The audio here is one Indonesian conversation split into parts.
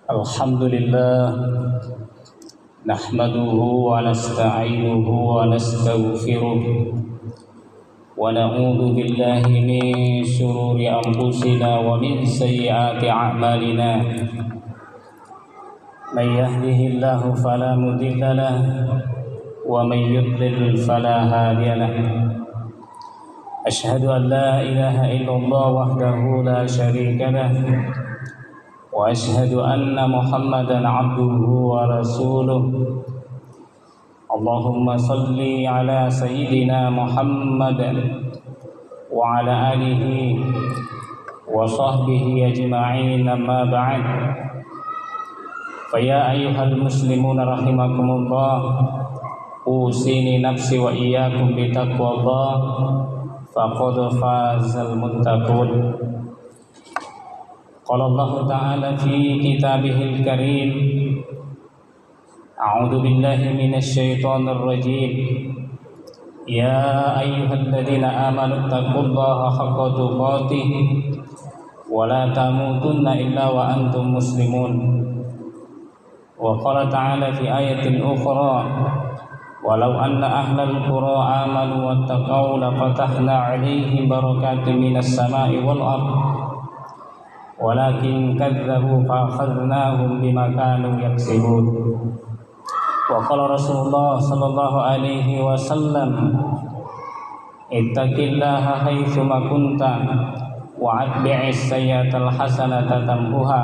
Alhamdulillah nahmaduhu wa nasta'inuhu wa nastaghfiruh wa na'udzu billahi min shururi anfusina wa min sayyiati a'malina may yahdihillahu fala mudilla lahu wa may yudlil fala hadiya lahu asyhadu an la ilaha illallah wahdahu la syarika lahu wa asyhadu anna Muhammadan abduhu wa rasuluh. Allahumma salli ala sayyidina Muhammad wa ala alihi wa sahbihi ajma'in, amma ba'd. Fa ya ayyuhal muslimuna rahimakumullah, usini nafsi wa iyyakum bi taqwallah faqad fazal muttaqun. Qala Allah Ta'ala fi kitabihil karim, a'udzu billahi minasy syaithanir rajim. Ya ayyuhalladzina amanu taqullaha haqqa tuqatih wa la tamutunna illa wa antum muslimun. Wa qala ta'ala fi ayatin ukhra, walau anna ahlal qura amanu wattaqaw lafatahna 'alaihim barakatin minas sama'i wal ardh walakin kadzabu fa'akhadnahum bima kanu yaksibun. Wa qala Rasulullah sallallahu alaihi wasallam, ittaqillaha haitsu ma kunta wa atbi'is sayyi'atal hasanata tamhuha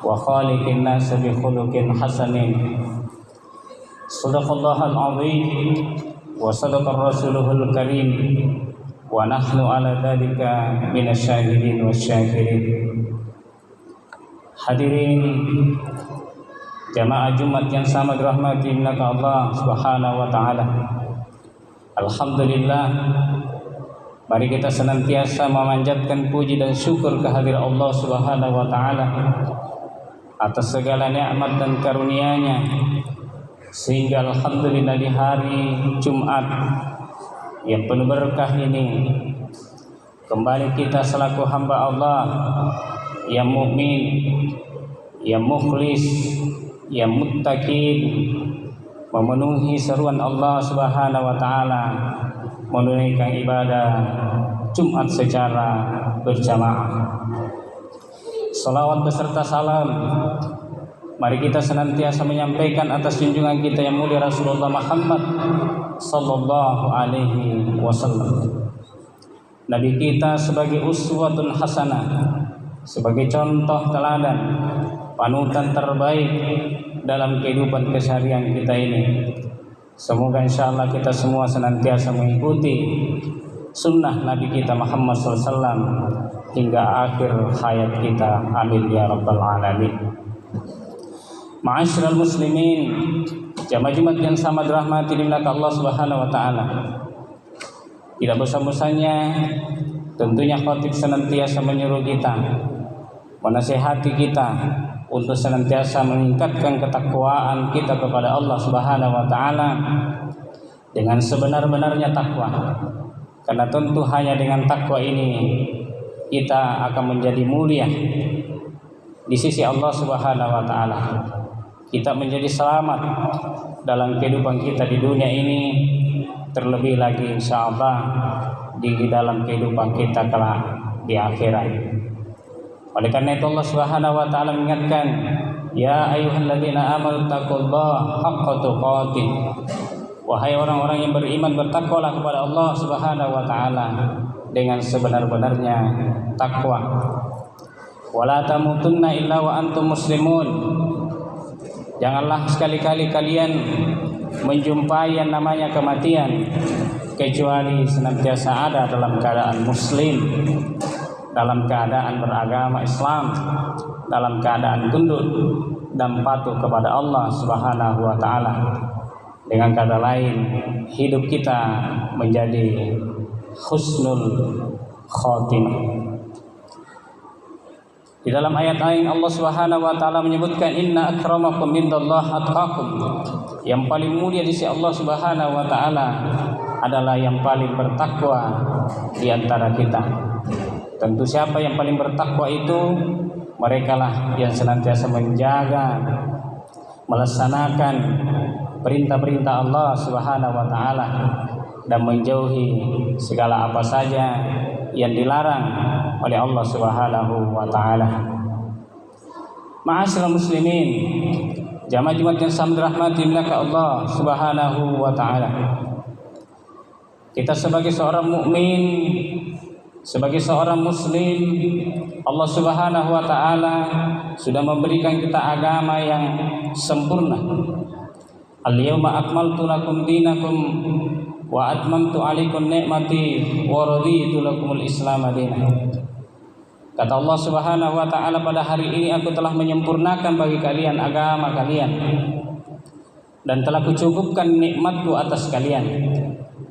wa khaliqin nas bi khuluqin hasanin. Shadaqallahul azim wa sadaqar rasuluhul karim wa nahnu ala dzalika minasyahidin wasyakirin. Hadirin jamaah Jumat yang sama dirahmati Allah Subhanahu wa taala. Alhamdulillah, mari kita senantiasa memanjatkan puji dan syukur kehadirat Allah Subhanahu wa taala atas segala nikmat dan karunia-Nya, sehingga alhamdulillah di hari Jumat yang penuh berkah ini kembali kita selaku hamba Allah yang mukmin, yang mukhlis, yang muttaqin, memenuhi seruan Allah Subhanahu wa taala, menunaikan ibadah Jumat secara berjamaah. Salawat beserta salam mari kita senantiasa menyampaikan atas junjungan kita yang mulia Rasulullah Muhammad sallallahu alaihi wasallam. Nabi kita sebagai uswatun hasanah, sebagai contoh teladan, panutan terbaik dalam kehidupan keseharian kita ini. Semoga insyaallah kita semua senantiasa mengikuti sunnah Nabi kita Muhammad SAW hingga akhir hayat kita. Amin ya rabbal alamin. Ma'asyiral muslimin, jamaah Jumat yang sama dirahmati Allah Subhanahu wa taala. Tidak bosan-bosannya tentunya khatib senantiasa menyuruh kita, menasihati kita untuk senantiasa meningkatkan ketakwaan kita kepada Allah Subhanahu wa taala dengan sebenar-benarnya takwa. Karena tentu hanya dengan takwa ini kita akan menjadi mulia di sisi Allah Subhanahu wa taala. Kita menjadi selamat dalam kehidupan kita di dunia ini, terlebih lagi insyaallah di dalam kehidupan kita kelak di akhirat. Oleh karena itu Allah Subhanahu wa taala mengingatkan, ya ayyuhalladzina amanu taqullaha haqqa tuqatih. Wahai orang-orang yang beriman, bertakwalah kepada Allah Subhanahu wa taala dengan sebenar-benarnya takwa. Wala tamutunna illa wa antum muslimun. Janganlah sekali-kali kalian menjumpai yang namanya kematian kecuali senantiasa ada dalam keadaan muslim, dalam keadaan beragama Islam, dalam keadaan tunduk dan patuh kepada Allah Subhanahu wa taala. Dengan kata lain, hidup kita menjadi husnul khotimah. Di dalam ayat-ayat Allah Subhanahu wa taala menyebutkan, inna akramakum indallahi atqakum. Yang paling mulia di sisi Allah Subhanahu wa taala adalah yang paling bertakwa di antara kita. Tentu siapa yang paling bertakwa itu merekalah yang senantiasa menjaga, melaksanakan perintah-perintah Allah Subhanahu wa taala dan menjauhi segala apa saja yang dilarang oleh Allah Subhanahu wa taala. Ma'asyiral muslimin, jamaah Jumat yang sama dirahmati Allah Subhanahu wa taala. Kita sebagai seorang mukmin, sebagai seorang muslim, Allah Subhanahu wa taala sudah memberikan kita agama yang sempurna. Al-yauma akmaltu lakum dinakum wa atmamtu 'alaikum ni'mati wa raditu lakumul Islam dinan. Kata Allah Subhanahu wa taala, pada hari ini aku telah menyempurnakan bagi kalian agama kalian dan telah kucukupkan nikmatku atas kalian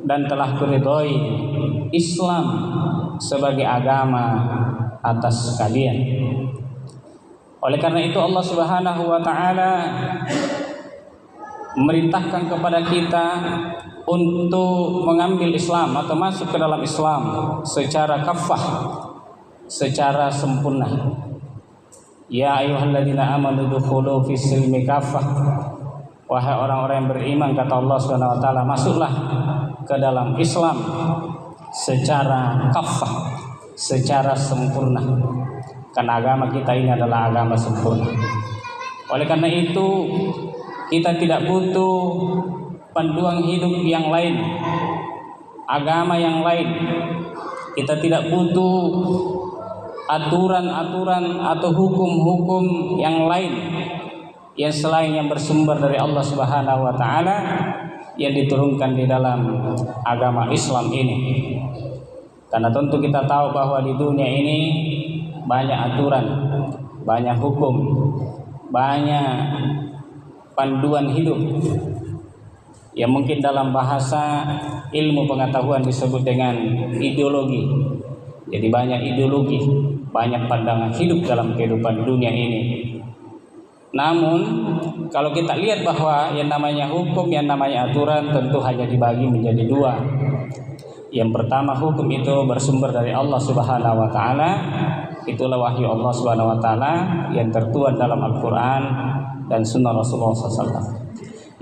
dan telah kuridhoi Islam sebagai agama atas kalian. Oleh karena itu Allah Subhanahu wa taala memerintahkan kepada kita untuk mengambil Islam atau masuk ke dalam Islam secara kafah, secara sempurna. Ya ayyuhalladzina amanu dukhulu fis silmi kafah. Wahai orang-orang yang beriman, kata Allah Subhanahu wa taala, masuklah ke dalam Islam secara kafah, secara sempurna. Karena agama kita ini adalah agama sempurna. Oleh karena itu kita tidak butuh panduan hidup yang lain, agama yang lain. Kita tidak butuh aturan-aturan atau hukum-hukum yang lain yang selain yang bersumber dari Allah Subhanahu wa taala yang diturunkan di dalam agama Islam ini. Karena tentu kita tahu bahwa di dunia ini banyak aturan, banyak hukum, banyak panduan hidup yang mungkin dalam bahasa ilmu pengetahuan disebut dengan ideologi. Jadi banyak ideologi, banyak pandangan hidup dalam kehidupan dunia ini. Namun kalau kita lihat bahwa yang namanya hukum, yang namanya aturan tentu hanya dibagi menjadi dua. Yang pertama, hukum itu bersumber dari Allah Subhanahu wa taala. Itulah wahyu Allah Subhanahu wa taala yang tertuang dalam Al-Qur'an dan sunnah Rasulullah SAW.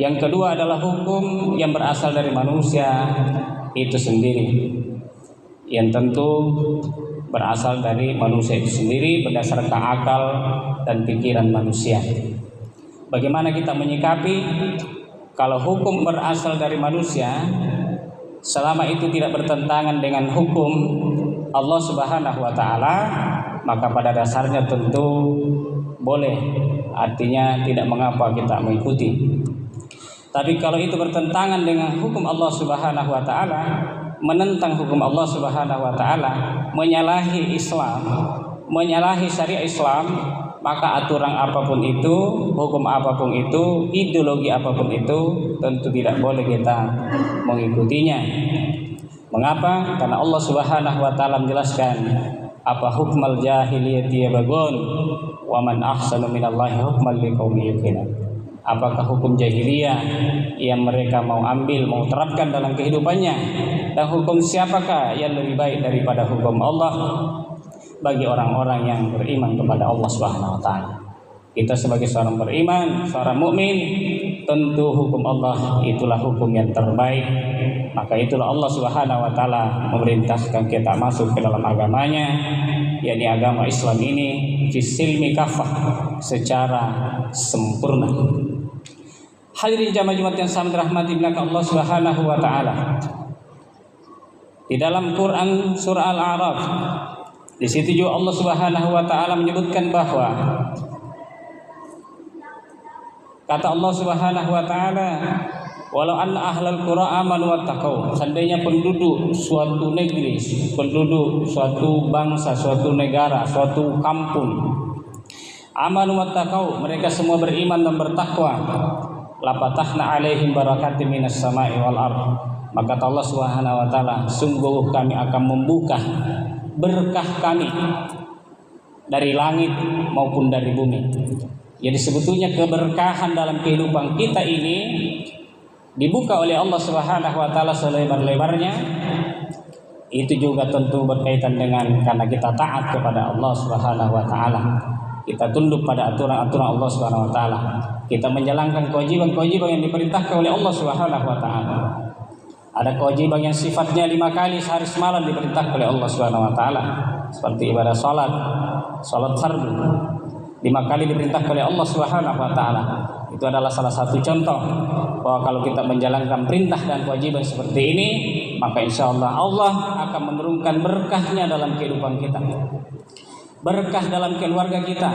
Yang kedua adalah hukum yang berasal dari manusia itu sendiri, yang tentu berasal dari manusia itu sendiri berdasarkan akal dan pikiran manusia. Bagaimana kita menyikapi kalau hukum berasal dari manusia, selama itu tidak bertentangan dengan hukum Allah Subhanahu wa taala, maka pada dasarnya tentu boleh, artinya tidak mengapa kita mengikuti. Tapi kalau itu bertentangan dengan hukum Allah Subhanahu wa taala, menentang hukum Allah Subhanahu wa taala, menyalahi Islam, menyalahi syariat Islam, maka aturan apapun itu, hukum apapun itu, ideologi apapun itu tentu tidak boleh kita mengikutinya. Mengapa? Karena Allah Subhanahu wa taala menjelaskan, apa hukmal jahiliyati yabghun wa man ahsanu minallahi hukman liqaumin yuqinun. Apakah hukum jahiliyah yang mereka mau ambil, mau terapkan dalam kehidupannya, dan hukum siapakah yang lebih baik daripada hukum Allah bagi orang-orang yang beriman kepada Allah Subhanahu wa taala. Kita sebagai seorang beriman, seorang mukmin, tentu hukum Allah itulah hukum yang terbaik. Maka itulah Allah Subhanahu wa taala memerintahkan kita masuk ke dalam agamanya, yakni agama Islam ini fisilmi kafah, secara sempurna. Hadirin jamaah Jumat yang sama dirahmati Allah Subhanahu wa taala. Di dalam Quran surah Al-A'raf, di situ juga Allah Subhanahu wa taala menyebutkan bahwa kata Allah Subhanahu wa taala, walau anna ahlal qura amanu wattaqau, seandainya penduduk suatu negeri, penduduk suatu bangsa, suatu negara, suatu kampung, amanu wattaqau, mereka semua beriman dan bertakwa, lapatahna alaihim barakatim minas sama'i wal ardh, maka kata Allah Subhanahu wa taala, sungguh kami akan membuka berkah kami dari langit maupun dari bumi. Jadi sebetulnya keberkahan dalam kehidupan kita ini dibuka oleh Allah Subhanahu wa taala selebar-lebarnya. Itu juga tentu berkaitan dengan karena kita taat kepada Allah Subhanahu wa taala. Kita tunduk pada aturan-aturan Allah Subhanahu wa taala. Kita menjalankan kewajiban-kewajiban yang diperintahkan oleh Allah Subhanahu wa taala. Ada kewajiban yang sifatnya 5 kali sehari semalam diperintahkan oleh Allah Subhanahu wa taala, seperti ibadah salat fardu. 5 kali diperintahkan oleh Allah Subhanahu wa taala. Itu adalah salah satu contoh bahwa kalau kita menjalankan perintah dan kewajiban seperti ini, maka insya Allah akan menurunkan berkahnya dalam kehidupan kita, berkah dalam keluarga kita,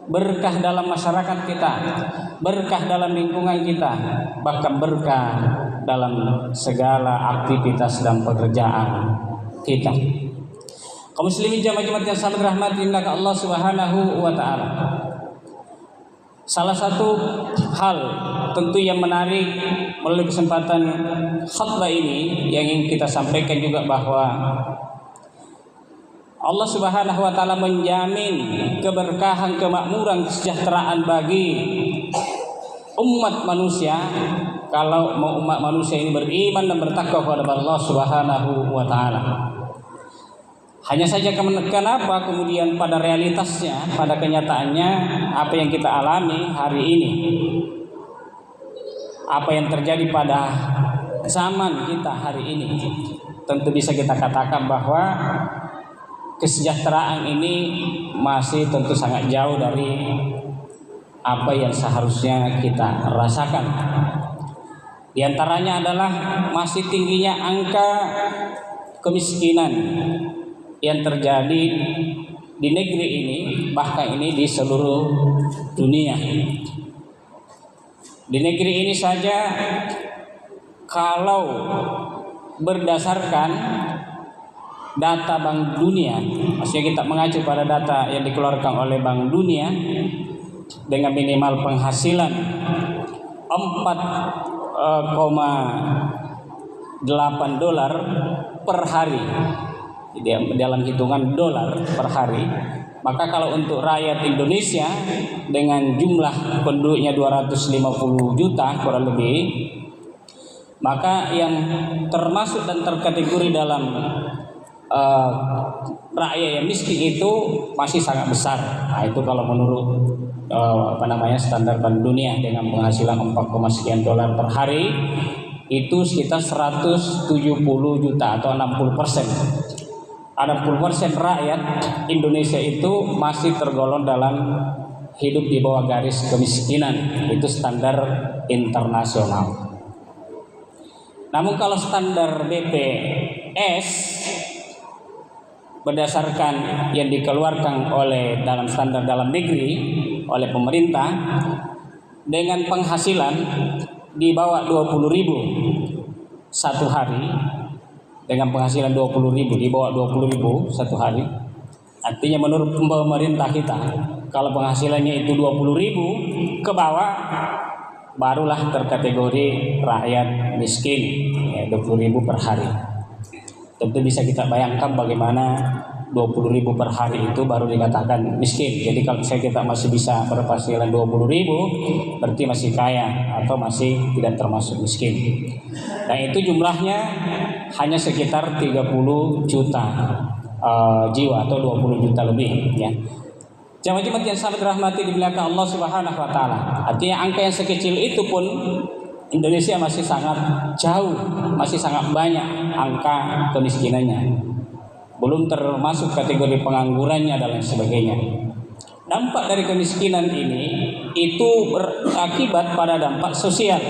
berkah dalam masyarakat kita, berkah dalam lingkungan kita, bahkan berkah dalam segala aktivitas dan pekerjaan kita. Kaum muslimin jamaah yang sangat dirahmati oleh Allah Subhanahu wa taala. Salah satu hal tentu yang menarik melalui kesempatan khutbah ini yang ingin kita sampaikan juga bahwa Allah Subhanahu wa taala menjamin keberkahan, kemakmuran, kesejahteraan bagi umat manusia kalau umat manusia ini beriman dan bertakwa kepada Allah Subhanahu wa taala. Hanya saja kenapa kemudian pada realitasnya, pada kenyataannya apa yang kita alami hari ini, apa yang terjadi pada zaman kita hari ini, tentu bisa kita katakan bahwa kesejahteraan ini masih tentu sangat jauh dari apa yang seharusnya kita rasakan. Di antaranya adalah masih tingginya angka kemiskinan yang terjadi di negeri ini, bahkan ini di seluruh dunia. Di negeri ini saja kalau berdasarkan data Bank Dunia, maksudnya kita mengacu pada data yang dikeluarkan oleh Bank Dunia, dengan minimal penghasilan 4,8 dolar per hari, dalam hitungan dolar per hari, maka kalau untuk rakyat Indonesia dengan jumlah penduduknya 250 juta kurang lebih, maka yang termasuk dan terkategori dalam rakyat yang miskin itu masih sangat besar. Nah, itu kalau menurut standar Bank Dunia dengan penghasilan 4, sekian dolar per hari, itu sekitar 170 juta atau 60%. 60% rakyat Indonesia itu masih tergolong dalam hidup di bawah garis kemiskinan. Itu standar internasional. Namun kalau standar BPS berdasarkan yang dikeluarkan oleh dalam standar dalam negeri oleh pemerintah, dengan penghasilan di bawah 20.000 satu hari, dengan penghasilan 20.000 di bawah 20.000 satu hari, artinya menurut pemerintah kita kalau penghasilannya itu 20.000 ke bawah barulah terkategori rakyat miskin, ya, 20.000 per hari. Tentu bisa kita bayangkan bagaimana 20.000 per hari itu baru dikatakan miskin. Jadi kalau kita masih bisa berpenghasilan 20.000 berarti masih kaya atau masih tidak termasuk miskin. Dan itu jumlahnya hanya sekitar 30 juta jiwa atau 20 juta lebih, ya. Jemaah yang sangat dirahmati di belakang Allah Subhanahu wa taala. Artinya angka yang sekecil itu pun Indonesia masih sangat jauh, masih sangat banyak angka kemiskinannya. Belum termasuk kategori penganggurannya dan lain sebagainya. Dampak dari kemiskinan ini itu berakibat pada dampak sosial,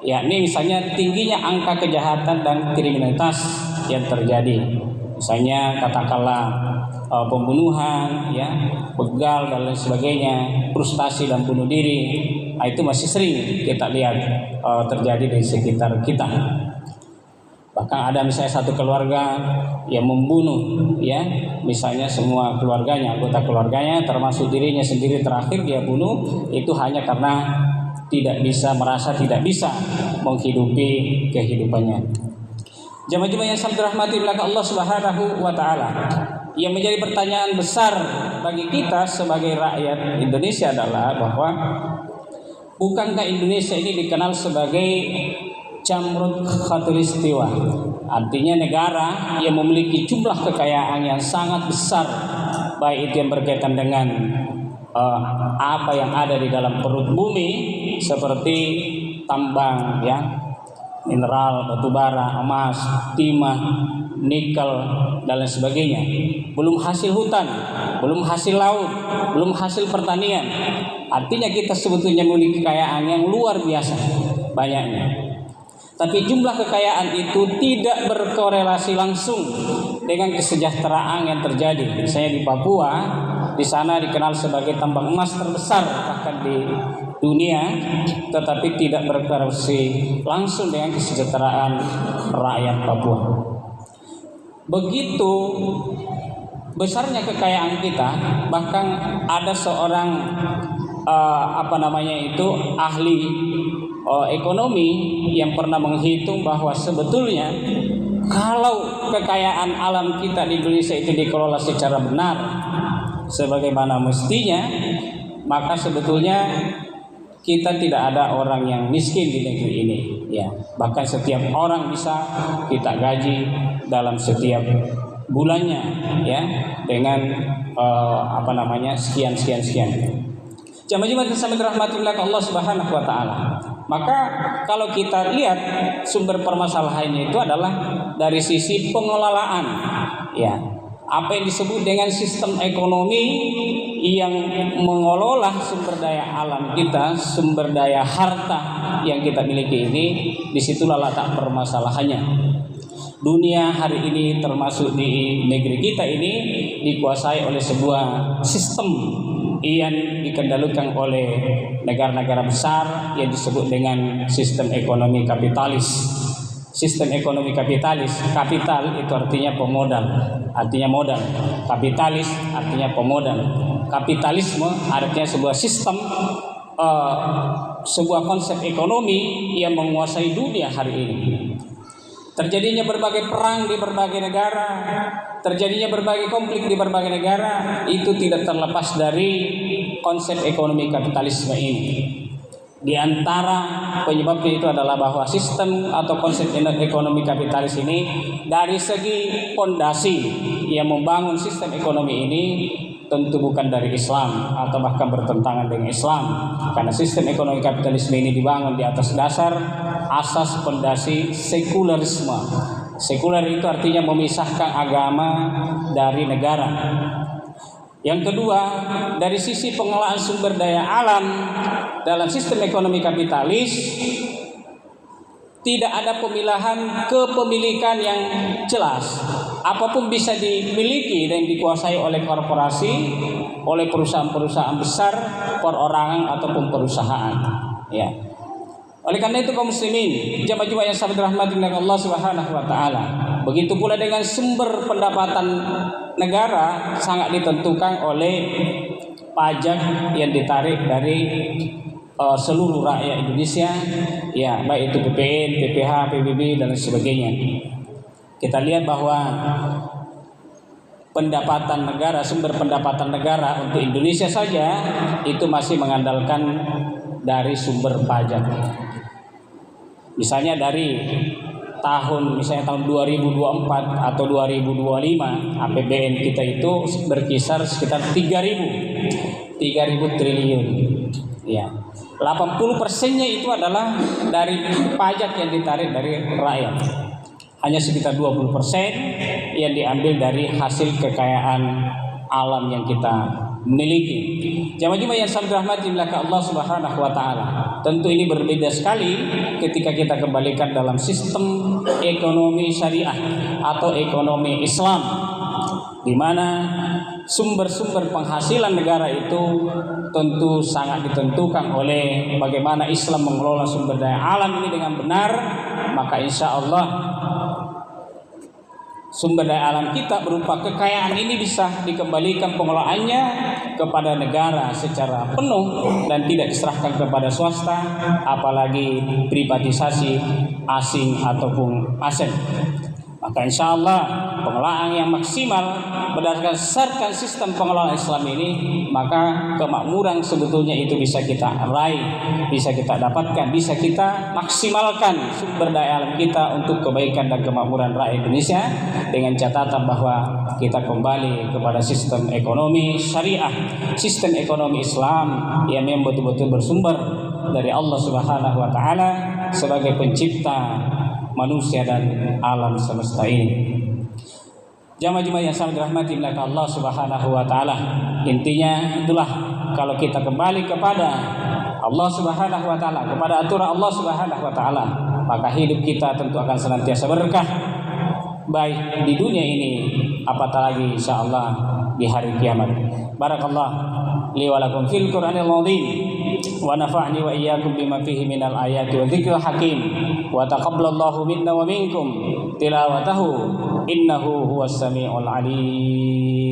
yakni misalnya tingginya angka kejahatan dan kriminalitas yang terjadi. Misalnya katakanlah pembunuhan, ya, begal dan lain sebagainya, frustasi dan bunuh diri. Nah, itu masih sering kita lihat terjadi di sekitar kita. Bahkan ada misalnya satu keluarga yang membunuh, ya, misalnya semua keluarganya, anggota keluarganya, termasuk dirinya sendiri terakhir dia bunuh, itu hanya karena merasa tidak bisa menghidupi kehidupannya. Jemaah-jemaah yang sangat dirahmati oleh Allah Subhanahu wa taala, yang menjadi pertanyaan besar bagi kita sebagai rakyat Indonesia adalah bahwa bukankah Indonesia ini dikenal sebagai Jamrut Khatulistiwa, artinya negara yang memiliki jumlah kekayaan yang sangat besar, baik itu yang berkaitan dengan apa yang ada di dalam perut bumi seperti tambang, ya, mineral, batu bara, emas, timah, nikel dan lain sebagainya. Belum hasil hutan, belum hasil laut, belum hasil pertanian. Artinya kita sebetulnya memiliki kekayaan yang luar biasa banyaknya. Tapi jumlah kekayaan itu tidak berkorelasi langsung dengan kesejahteraan yang terjadi. Misalnya di Papua, di sana dikenal sebagai tambang emas terbesar bahkan di dunia, tetapi tidak berkorelasi langsung dengan kesejahteraan rakyat Papua. Begitu besarnya kekayaan kita, bahkan ada seorang ahli ekonomi yang pernah menghitung bahwa sebetulnya kalau kekayaan alam kita di Indonesia itu dikelola secara benar sebagaimana mestinya, maka sebetulnya kita tidak ada orang yang miskin di negeri ini, ya. Bahkan setiap orang bisa kita gaji dalam setiap bulannya, ya, dengan sekian. Jamaah yang dirahmati Allah Subhanahu wa taala. Maka kalau kita lihat sumber permasalahannya itu adalah dari sisi pengelolaan, ya. Apa yang disebut dengan sistem ekonomi yang mengelola sumber daya alam kita, sumber daya harta yang kita miliki ini, disitulah letak permasalahannya. Dunia hari ini termasuk di negeri kita ini dikuasai oleh sebuah sistem yang dikendalikan oleh negara-negara besar yang disebut dengan sistem ekonomi kapitalis. Sistem ekonomi kapitalis, kapital itu artinya pemodal, artinya modal. Kapitalis artinya pemodal. Kapitalisme artinya sebuah sistem, sebuah konsep ekonomi yang menguasai dunia hari ini. Terjadinya berbagai perang di berbagai negara, terjadinya berbagai konflik di berbagai negara, itu tidak terlepas dari konsep ekonomi kapitalisme ini. Di antara penyebabnya itu adalah bahwa sistem atau konsep ekonomi kapitalis ini dari segi fondasi yang membangun sistem ekonomi ini tentu bukan dari Islam atau bahkan bertentangan dengan Islam, karena sistem ekonomi kapitalisme ini dibangun di atas dasar asas fondasi sekularisme. Sekuler itu artinya memisahkan agama dari negara. Yang kedua, dari sisi pengelolaan sumber daya alam dalam sistem ekonomi kapitalis tidak ada pemilahan kepemilikan yang jelas. Apapun bisa dimiliki dan dikuasai oleh korporasi, oleh perusahaan-perusahaan besar, perorangan ataupun perusahaan, ya. Oleh karena itu kaum muslimin, jamaah yang sangat dirahmati oleh Allah Subhanahu wa taala, begitu pula dengan sumber pendapatan negara sangat ditentukan oleh pajak yang ditarik dari seluruh rakyat Indonesia, ya, baik itu PPN, PPH, PBB dan sebagainya. Kita lihat bahwa pendapatan negara, sumber pendapatan negara untuk Indonesia saja itu masih mengandalkan dari sumber pajak. Misalnya dari tahun 2024 atau 2025 APBN kita itu berkisar sekitar 3.000 triliun, ya. 80%-nya itu adalah dari pajak yang ditarik dari rakyat. Hanya sekitar 20% yang diambil dari hasil kekayaan alam yang kita miliki. Jamaah yang sangat dirahmati oleh Allah Subhanahu wa taala. Tentu ini berbeda sekali ketika kita kembalikan dalam sistem ekonomi syariah atau ekonomi Islam, di mana sumber-sumber penghasilan negara itu tentu sangat ditentukan oleh bagaimana Islam mengelola sumber daya alam ini dengan benar. Maka insya Allah sumber daya alam kita berupa kekayaan ini bisa dikembalikan pengelolaannya kepada negara secara penuh dan tidak diserahkan kepada swasta, apalagi privatisasi asing ataupun asing. Maka insya Allah pengelolaan yang maksimal berdasarkan sistem pengelolaan Islam ini, maka kemakmuran sebetulnya itu bisa kita raih, bisa kita dapatkan, bisa kita maksimalkan sumber daya alam kita untuk kebaikan dan kemakmuran rakyat Indonesia, dengan catatan bahwa kita kembali kepada sistem ekonomi syariah, sistem ekonomi Islam yang memang betul-betul bersumber dari Allah Subhanahu wa taala sebagai pencipta manusia dan alam semesta ini. Jamaah-jamaah yang sangat dirahmati oleh Allah Subhanahu wa taala, intinya itulah, kalau kita kembali kepada Allah Subhanahu wa taala, kepada aturan Allah Subhanahu wa taala, maka hidup kita tentu akan senantiasa berkah, baik di dunia ini apatah lagi insyaallah di hari kiamat. Barakallah li wa lakum fil Qur'anil azim wa nafa'ni wa iyyakum bima fihi minal ayati wa dzikril hakim wa taqabbalallahu minna wa minkum tilawatahu innahu huwas samiul alim.